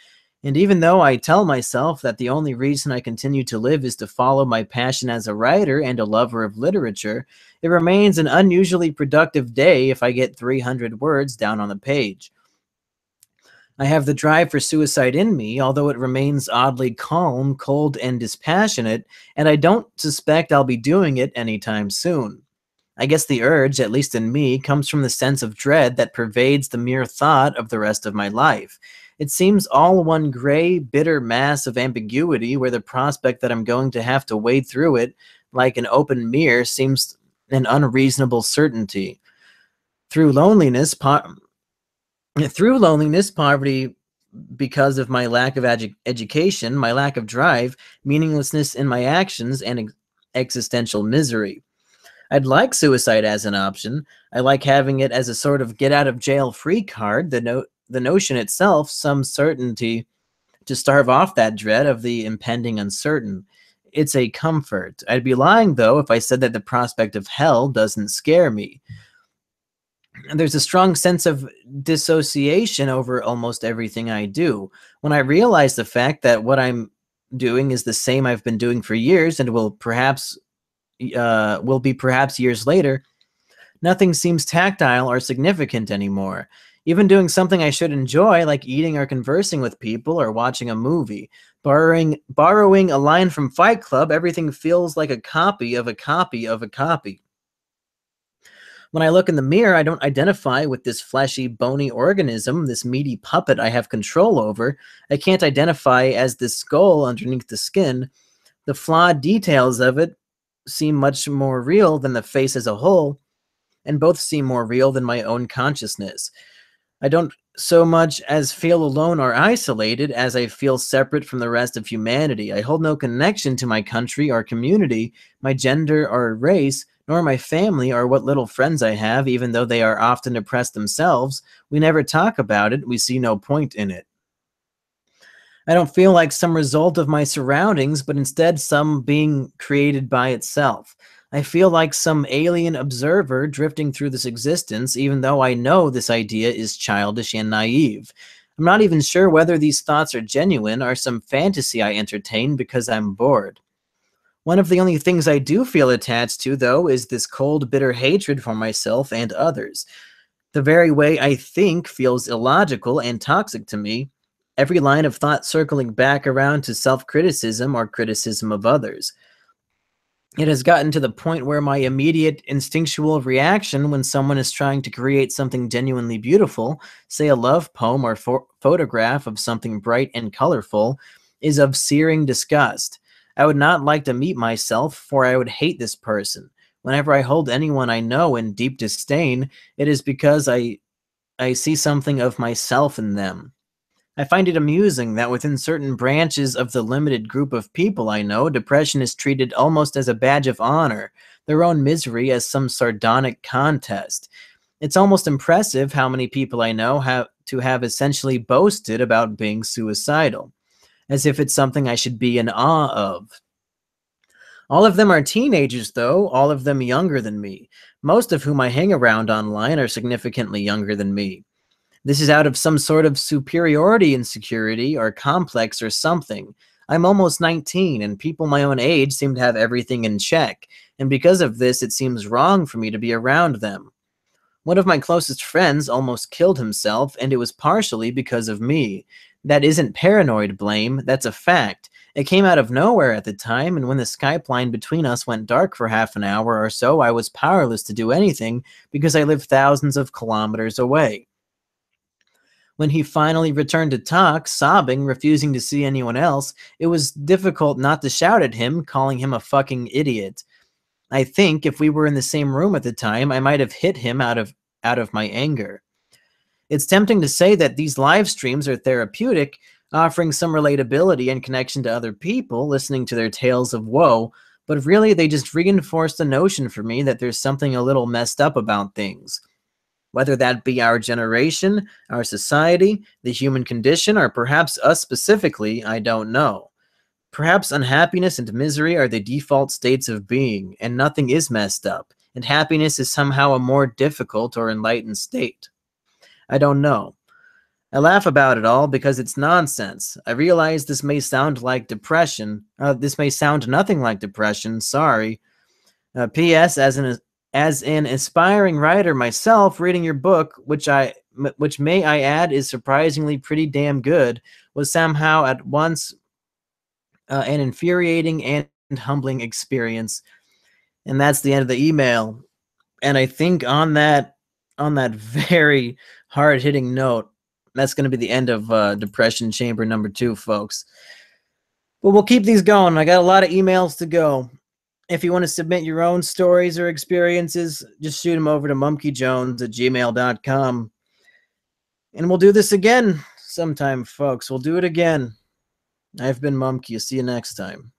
And even though I tell myself that the only reason I continue to live is to follow my passion as a writer and a lover of literature, it remains an unusually productive day if I get 300 words down on the page. I have the drive for suicide in me, although it remains oddly calm, cold, and dispassionate, and I don't suspect I'll be doing it anytime soon. I guess the urge, at least in me, comes from the sense of dread that pervades the mere thought of the rest of my life. It seems all one gray, bitter mass of ambiguity where the prospect that I'm going to have to wade through it like an open mirror seems an unreasonable certainty. Through loneliness, poverty, because of my lack of education, my lack of drive, meaninglessness in my actions, and existential misery. I'd like suicide as an option. I like having it as a sort of get-out-of-jail-free card, the notion itself, some certainty to starve off that dread of the impending uncertain. It's a comfort. I'd be lying, though, if I said that the prospect of hell doesn't scare me. There's a strong sense of dissociation over almost everything I do. When I realize the fact that what I'm doing is the same I've been doing for years and will be perhaps years later, nothing seems tactile or significant anymore. Even doing something I should enjoy, like eating or conversing with people or watching a movie, borrowing a line from Fight Club, everything feels like a copy of a copy of a copy. When I look in the mirror, I don't identify with this fleshy, bony organism, this meaty puppet I have control over. I can't identify as this skull underneath the skin. The flawed details of it seem much more real than the face as a whole, and both seem more real than my own consciousness. I don't so much as feel alone or isolated as I feel separate from the rest of humanity. I hold no connection to my country or community, my gender or race, nor my family or what little friends I have, even though they are often oppressed themselves. We never talk about it. We see no point in it. I don't feel like some result of my surroundings, but instead some being created by itself. I feel like some alien observer drifting through this existence, even though I know this idea is childish and naive. I'm not even sure whether these thoughts are genuine or some fantasy I entertain because I'm bored. One of the only things I do feel attached to, though, is this cold, bitter hatred for myself and others. The very way I think feels illogical and toxic to me, every line of thought circling back around to self-criticism or criticism of others. It has gotten to the point where my immediate instinctual reaction when someone is trying to create something genuinely beautiful, say a love poem or photograph of something bright and colorful, is of searing disgust. I would not like to meet myself, for I would hate this person. Whenever I hold anyone I know in deep disdain, it is because I see something of myself in them. I find it amusing that within certain branches of the limited group of people I know, depression is treated almost as a badge of honor, their own misery as some sardonic contest. It's almost impressive how many people I know have essentially boasted about being suicidal, as if it's something I should be in awe of. All of them are teenagers, though, all of them younger than me. Most of whom I hang around online are significantly younger than me. This is out of some sort of superiority insecurity or complex or something. I'm almost 19, and people my own age seem to have everything in check, and because of this, it seems wrong for me to be around them. One of my closest friends almost killed himself, and it was partially because of me. That isn't paranoid blame, that's a fact. It came out of nowhere at the time, and when the Skype line between us went dark for half an hour or so, I was powerless to do anything because I lived thousands of kilometers away. When he finally returned to talk, sobbing, refusing to see anyone else, it was difficult not to shout at him, calling him a fucking idiot. I think if we were in the same room at the time, I might have hit him out of my anger. It's tempting to say that these live streams are therapeutic, offering some relatability and connection to other people listening to their tales of woe, but really they just reinforce the notion for me that there's something a little messed up about things. Whether that be our generation, our society, the human condition, or perhaps us specifically, I don't know. Perhaps unhappiness and misery are the default states of being, and nothing is messed up, and happiness is somehow a more difficult or enlightened state. I don't know. I laugh about it all because it's nonsense. I realize this may sound like depression. This may sound nothing like depression, sorry. P.S. As an aspiring writer myself, reading your book, which may I add is surprisingly pretty damn good, was somehow at once an infuriating and humbling experience. And that's the end of the email. And I think on that very hard-hitting note, that's going to be the end of Depression Chamber number 2, folks. But we'll keep these going. I got a lot of emails to go. If you want to submit your own stories or experiences, just shoot them over to mumkeyjones@gmail.com. And we'll do this again sometime, folks. We'll do it again. I've been Mumkey. See you next time.